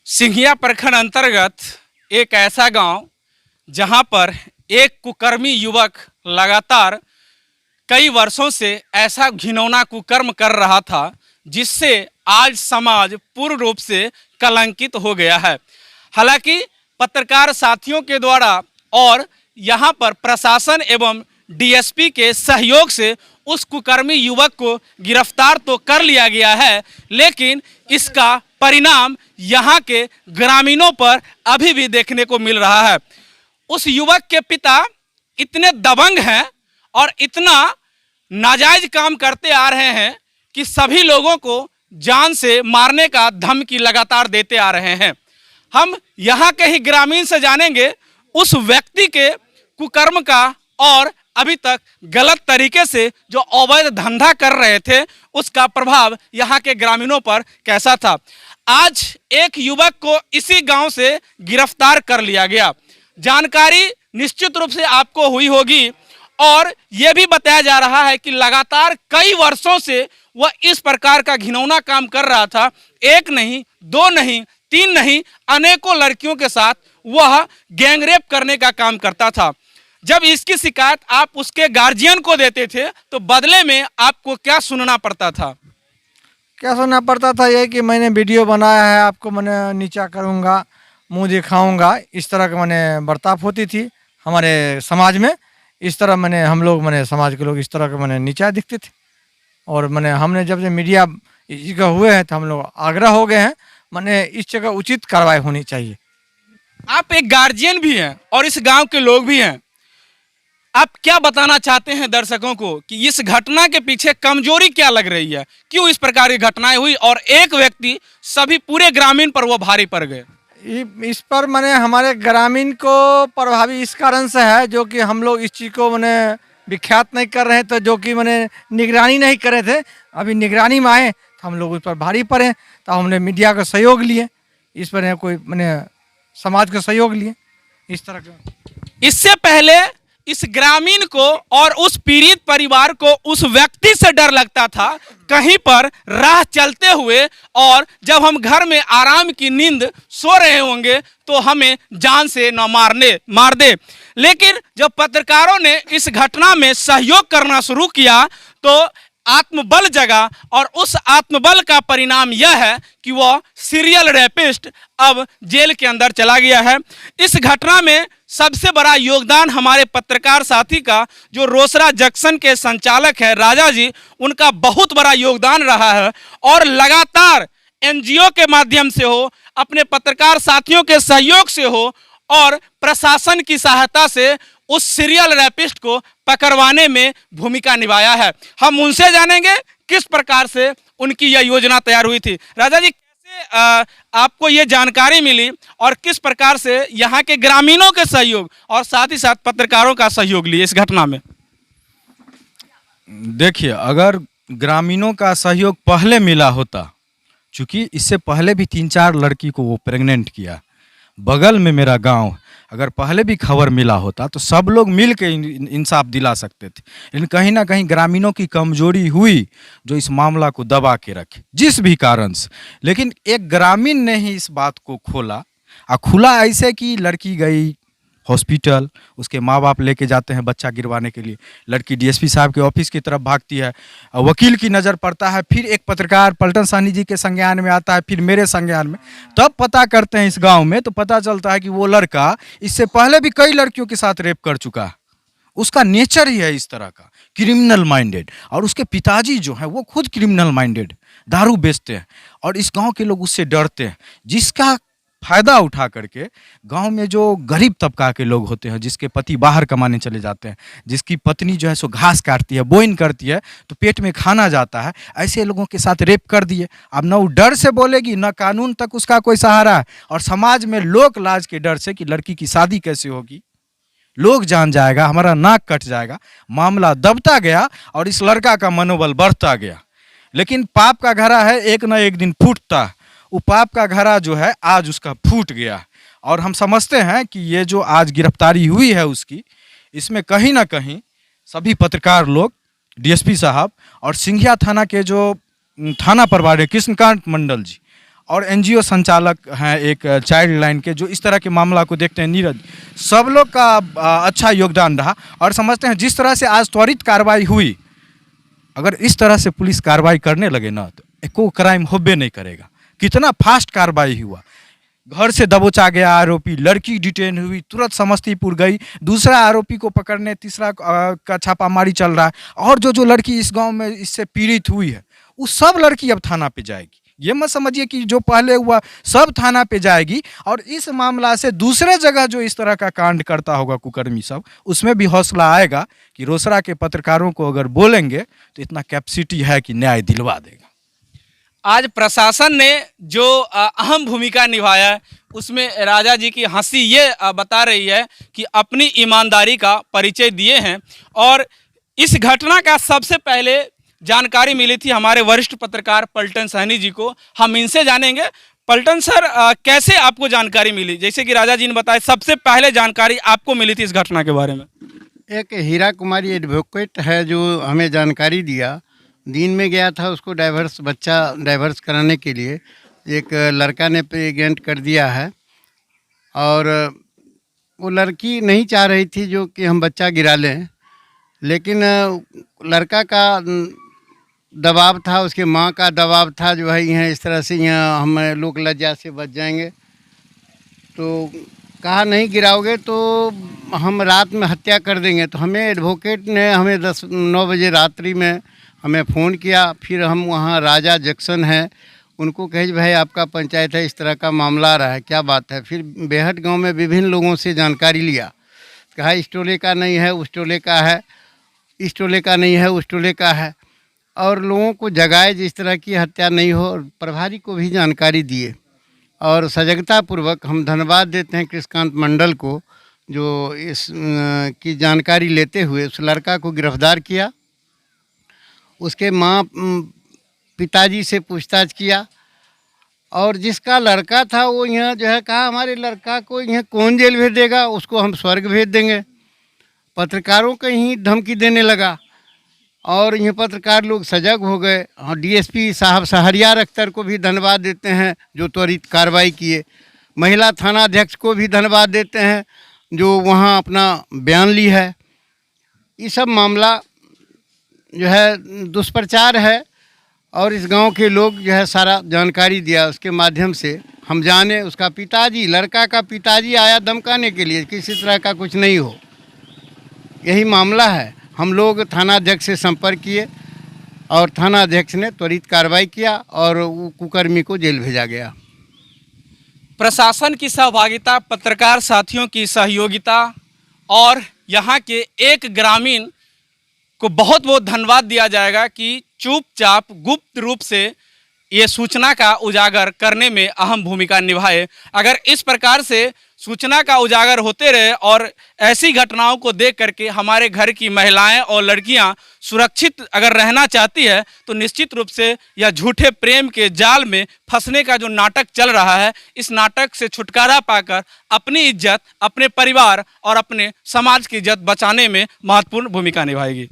सिंघिया प्रखंड अंतर्गत एक ऐसा गांव जहां पर एक कुकर्मी युवक लगातार कई वर्षों से ऐसा घिनौना कुकर्म कर रहा था जिससे आज समाज पूर्ण रूप से कलंकित हो गया है। हालांकि पत्रकार साथियों के द्वारा और यहां पर प्रशासन एवं डीएसपी के सहयोग से उस कुकर्मी युवक को गिरफ्तार तो कर लिया गया है, लेकिन इसका परिणाम यहाँ के ग्रामीणों पर अभी भी देखने को मिल रहा है। उस युवक के पिता इतने दबंग हैं और इतना नाजायज काम करते आ रहे हैं कि सभी लोगों को जान से मारने का धमकी लगातार देते आ रहे हैं। हम यहाँ के ही ग्रामीण से जानेंगे उस व्यक्ति के कुकर्म का और अभी तक गलत तरीके से जो अवैध धंधा कर रहे थे उसका प्रभाव यहाँ के ग्रामीणों पर कैसा था। आज एक युवक को इसी गांव से गिरफ्तार कर लिया गया। जानकारी निश्चित रूप से आपको हुई होगी और यह भी बताया जा रहा है कि लगातार कई वर्षों से वह इस प्रकार का घिनौना काम कर रहा था। एक नहीं, दो नहीं, तीन नहीं, अनेकों लड़कियों के साथ वह गैंगरेप करने का काम करता था। जब इसकी शिकायत आप उसके गार्जियन को देते थे तो बदले में आपको क्या सुनना पड़ता था? क्या सुनना पड़ता था? ये कि मैंने वीडियो बनाया है, आपको मैंने नीचा करूँगा, मुंह दिखाऊंगा, इस तरह का मैंने बर्ताव होती थी हमारे समाज में। इस तरह मैंने हम लोग मैंने समाज के लोग इस तरह के मैंने नीचा दिखते थे। और मैंने हमने जब से मीडिया इस जगह हुए हैं तो हम लोग आग्रह हो गए हैं, मैंने इस जगह उचित कार्रवाई होनी चाहिए। आप एक गार्जियन भी हैं और इस गांव के लोग भी हैं। आप क्या बताना चाहते हैं दर्शकों को कि इस घटना के पीछे कमजोरी क्या लग रही है? क्यों इस प्रकार की घटनाएं हुई और एक व्यक्ति सभी पूरे ग्रामीण पर वो भारी पड़ गए? इस पर मैंने हमारे ग्रामीण को प्रभावी इस कारण से है जो कि हम लोग इस चीज़ को मैंने विख्यात नहीं कर रहे थे, जो कि मैंने निगरानी नहीं कर रहे थे। अभी निगरानी में आए तो हम लोग उस पर भारी पड़े, तो हमने मीडिया का सहयोग लिए, इस पर कोई मैंने समाज का सहयोग लिए इस तरह का। इससे पहले इस ग्रामीण को और उस पीड़ित परिवार को उस व्यक्ति से डर लगता था कहीं पर राह चलते हुए, और जब हम घर में आराम की नींद सो रहे होंगे तो हमें जान से न मार दे। लेकिन जब पत्रकारों ने इस घटना में सहयोग करना शुरू किया तो आत्मबल जगा, और उस आत्मबल का परिणाम यह है कि वह सीरियल रेपिस्ट अब जेल के अंदर चला गया है। इस घटना में सबसे बड़ा योगदान हमारे पत्रकार साथी का, जो रोसड़ा जंक्शन के संचालक है राजा जी, उनका बहुत बड़ा योगदान रहा है। और लगातार एनजीओ के माध्यम से हो, अपने पत्रकार साथियों के सहयोग से हो और प्रशासन की सहायता से उस सीरियल रैपिस्ट को पकड़वाने में भूमिका निभाया है। हम उनसे जानेंगे किस प्रकार से उनकी यह योजना तैयार हुई थी। राजा जी, कैसे आपको ये जानकारी मिली और किस प्रकार से यहाँ के ग्रामीणों के सहयोग और साथ ही साथ पत्रकारों का सहयोग लिए इस घटना में? देखिए, अगर ग्रामीणों का सहयोग पहले मिला होता, चूँकि इससे पहले भी 3-4 लड़की को वो प्रेग्नेंट किया, बगल में मेरा गांव, अगर पहले भी खबर मिला होता तो सब लोग मिल के इंसाफ दिला सकते थे। लेकिन कहीं ना कहीं ग्रामीणों की कमजोरी हुई जो इस मामला को दबा के रखे, जिस भी कारण से। लेकिन एक ग्रामीण ने ही इस बात को खोला, और खुला ऐसे कि लड़की गई हॉस्पिटल, उसके माँ बाप लेके जाते हैं बच्चा गिरवाने के लिए, लड़की डीएसपी साहब के ऑफिस की तरफ भागती है, वकील की नज़र पड़ता है, फिर एक पत्रकार पलटन साहनी जी के संज्ञान में आता है, फिर मेरे संज्ञान में। तब पता करते हैं इस गांव में, तो पता चलता है कि वो लड़का इससे पहले भी कई लड़कियों के साथ रेप कर चुका है। उसका नेचर ही है इस तरह का, क्रिमिनल माइंडेड। और उसके पिताजी जो हैं वो खुद क्रिमिनल माइंडेड, दारू बेचते हैं, और इस गाँव के लोग उससे डरते हैं। जिसका फ़ायदा उठा करके गांव में जो गरीब तबका के लोग होते हैं, जिसके पति बाहर कमाने चले जाते हैं, जिसकी पत्नी जो है सो घास काटती है, बोइन करती है, तो पेट में खाना जाता है, ऐसे लोगों के साथ रेप कर दिए। अब न वो डर से बोलेगी, न कानून तक उसका कोई सहारा है, और समाज में लोक लाज के डर से कि लड़की की शादी कैसे होगी, लोग जान जाएगा, हमारा नाक कट जाएगा, मामला दबता गया और इस लड़का का मनोबल बढ़ता गया। लेकिन पाप का घड़ा है, एक न एक दिन फूटता। वो पाप का घड़ा जो है आज उसका फूट गया, और हम समझते हैं कि ये जो आज गिरफ्तारी हुई है उसकी, इसमें कहीं ना कहीं सभी पत्रकार लोग, डीएसपी साहब और सिंघिया थाना के जो थाना प्रभारी कृष्णकांत मंडल जी और एनजीओ संचालक हैं एक चाइल्ड लाइन के, जो इस तरह के मामला को देखते हैं, नीरज, सब लोग का अच्छा योगदान रहा। और समझते हैं जिस तरह से आज त्वरित कार्रवाई हुई, अगर इस तरह से पुलिस कार्रवाई करने लगे ना तो एको क्राइम होबे नहीं करेगा। कितना फास्ट कार्रवाई हुआ, घर से दबोचा गया आरोपी, लड़की डिटेन हुई, तुरंत समस्तीपुर गई, दूसरा आरोपी को पकड़ने तीसरा का छापामारी चल रहा है। और जो लड़की इस गांव में इससे पीड़ित हुई है, वो सब लड़की अब थाना पे जाएगी। ये मत समझिए कि जो पहले हुआ सब थाना पे जाएगी। और इस मामला से दूसरे जगह जो इस तरह का कांड करता होगा कुकर्मी सब, उसमें भी हौसला आएगा कि रोसड़ा के पत्रकारों को अगर बोलेंगे तो इतना कैपेसिटी है कि न्याय दिलवा देगा। आज प्रशासन ने जो अहम भूमिका निभाया है, उसमें राजा जी की हंसी ये बता रही है कि अपनी ईमानदारी का परिचय दिए हैं। और इस घटना का सबसे पहले जानकारी मिली थी हमारे वरिष्ठ पत्रकार पलटन सहनी जी को। हम इनसे जानेंगे। पलटन सर, कैसे आपको जानकारी मिली? जैसे कि राजा जी ने बताया, सबसे पहले जानकारी आपको मिली थी इस घटना के बारे में। एक हीरा कुमारी एडवोकेट है जो हमें जानकारी दिया। दिन में गया था उसको डाइवर्स कराने के लिए, एक लड़का ने प्रेग्नेंट कर दिया है और वो लड़की नहीं चाह रही थी जो कि हम बच्चा गिरा लें, लेकिन लड़का का दबाव था, उसके माँ का दबाव था जो है यहाँ इस तरह से यहाँ हम लोग लज्जा से बच जाएंगे। तो कहा नहीं गिराओगे तो हम रात में हत्या कर देंगे। तो हमें एडवोकेट ने हमें 9 बजे रात्रि में हमें फ़ोन किया। फिर हम वहाँ राजा जंक्शन है, उनको कहे भाई आपका पंचायत है, इस तरह का मामला आ रहा है, क्या बात है। फिर बेहट गांव में विभिन्न लोगों से जानकारी लिया, कहा इस टोले का नहीं है, उस टोले का है, इस टोले का नहीं है, उस टोले का है, और लोगों को जगाए जिस तरह की हत्या नहीं हो। और प्रभारी को भी जानकारी दिए और सजगतापूर्वक हम धन्यवाद देते हैं कृष्णकांत मंडल को, जो इस की जानकारी लेते हुए उस लड़का को गिरफ्तार किया। उसके माँ पिताजी से पूछताछ किया और जिसका लड़का था वो यहाँ जो है कहा हमारे लड़का को यहाँ कौन जेल भेज देगा, उसको हम स्वर्ग भेज देंगे। पत्रकारों को ही धमकी देने लगा और ये पत्रकार लोग सजग हो गए। और डीएसपी साहब शहरियार अख्तर को भी धन्यवाद देते हैं जो त्वरित कार्रवाई किए। महिला थाना अध्यक्ष को भी धन्यवाद देते हैं जो वहाँ अपना बयान ली है। ये सब मामला जो है दुष्प्रचार है और इस गांव के लोग जो है सारा जानकारी दिया, उसके माध्यम से हम जाने। उसका पिताजी, लड़का का पिताजी आया धमकाने के लिए, किसी तरह का कुछ नहीं हो, यही मामला है। हम लोग थाना अध्यक्ष से संपर्क किए और थाना अध्यक्ष ने त्वरित कार्रवाई किया और वो कुकर्मी को जेल भेजा गया। प्रशासन की सहभागिता, पत्रकार साथियों की सहयोगिता और यहाँ के एक ग्रामीण को बहुत बहुत धन्यवाद दिया जाएगा कि चुपचाप गुप्त रूप से ये सूचना का उजागर करने में अहम भूमिका निभाए। अगर इस प्रकार से सूचना का उजागर होते रहे और ऐसी घटनाओं को देख करके हमारे घर की महिलाएं और लड़कियां सुरक्षित अगर रहना चाहती है, तो निश्चित रूप से यह झूठे प्रेम के जाल में फंसने का जो नाटक चल रहा है, इस नाटक से छुटकारा पाकर अपनी इज्जत, अपने परिवार और अपने समाज की इज्जत बचाने में महत्वपूर्ण भूमिका निभाएगी।